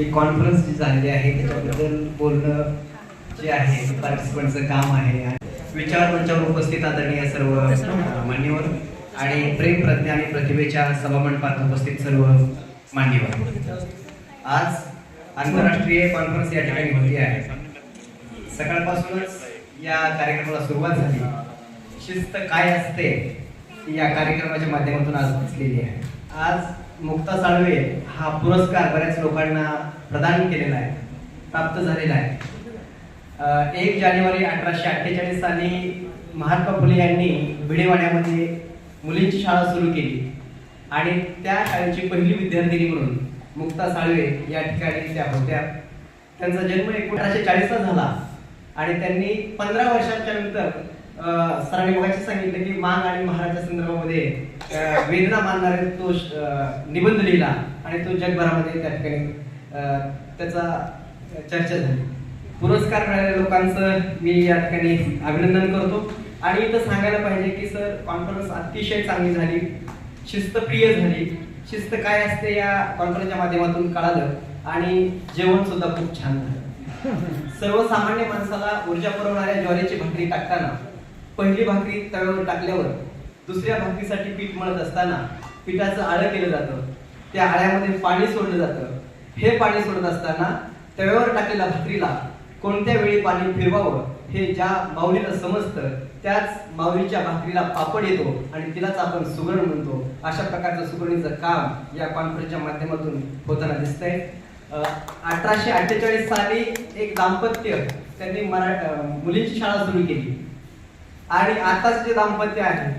ही conference जी झालेली आहे त्याच्याबद्दल बोलणं जे आहे पार्टिसिपंटचं काम आहे. विचार मंचावर उपस्थित आदरणीय सर्व मान्यवर आणि प्रेम प्रज्ञा आणि प्रतिभेच्या सभामंडपात उपस्थित सर्व मान्यवर, आज आंतरराष्ट्रीय कॉन्फरन्स या ठिकाणी होती आहे. सकाळपासूनच या कार्यक्रमाला सुरुवात झाली. शिस्त काय असते या कार्यक्रमाच्या माध्यमातून आज दिसलेली आहे. आज मुक्ता साळवे हा पुरस्कार बऱ्याच लोकांना प्रदान केलेला आहे, प्राप्त झालेला आहे. 1 जानेवारी 1848 साली महात्मा फुले यांनी भिडेवाड्यामध्ये मुलींची शाळा सुरू केली आणि त्या शाळेची पहिली विद्यार्थिनी म्हणून मुक्ता साळवे या ठिकाणी त्या होत्या. त्यांचा जन्म 1840 झाला आणि त्यांनी 15 वर्षांच्या नंतर सरांनी मगाशी सांगितलं की मांग आणि महाराच्या संदर्भामध्ये वेदना मानणारे तो निबंध लिहिला आणि तो जगभरामध्ये त्या ठिकाणी त्याचा चर्चा झाली. पुरस्कार मिळालेल्या लोकांचं मी या ठिकाणी अभिनंदन करतो. आणि इथं सांगायला पाहिजे की सर कॉन्फरन्स अतिशय चांगली झाली, शिस्तप्रिय झाली. शिस्त काय असते या कॉन्फरन्सच्या माध्यमातून कळालं आणि जेवण सुद्धा खूप छान झालं. सर्वसामान्य माणसाला ऊर्जा पुरवणाऱ्या ज्वारीची भाकरी टाकताना पहिली भाकरी तव्यावर टाकल्यावर दुसऱ्या भाकरीसाठी पीठ मळत असताना पिठाचं आळं केलं जातं, त्या आळ्यामध्ये पाणी सोडलं जातं. हे पाणी सोडत असताना तव्यावर टाकलेल्या भाकरीला कोणत्या वेळी पाणी फिरवावं हे ज्या माऊलीला समजतं त्याच माऊलीच्या भाकरीला पापड येतो आणि तिलाच आपण सुगरण म्हणतो. अशा प्रकारचं सुगरणीचं काम या कॉन्फरन्सच्या माध्यमातून होताना दिसतंय. 1848 साली एक दाम्पत्य त्यांनी मुलींची शाळा सुरू केली आणि आताच जे दाम्पत्य आहे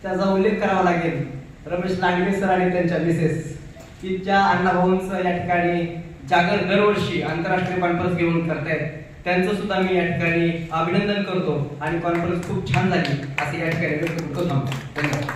त्याचा उल्लेख करावा लागेल. रमेश लांडगे सर आणि त्यांच्या मिसेस की ज्या अण्णाभाऊंचं या ठिकाणी जागर दरवर्षी आंतरराष्ट्रीय कॉन्फरन्स घेऊन करतायत, त्यांचं सुद्धा मी या ठिकाणी अभिनंदन करतो आणि कॉन्फरन्स खूप छान झाली असे या ठिकाणी व्यक्त करतो. धन्यवाद.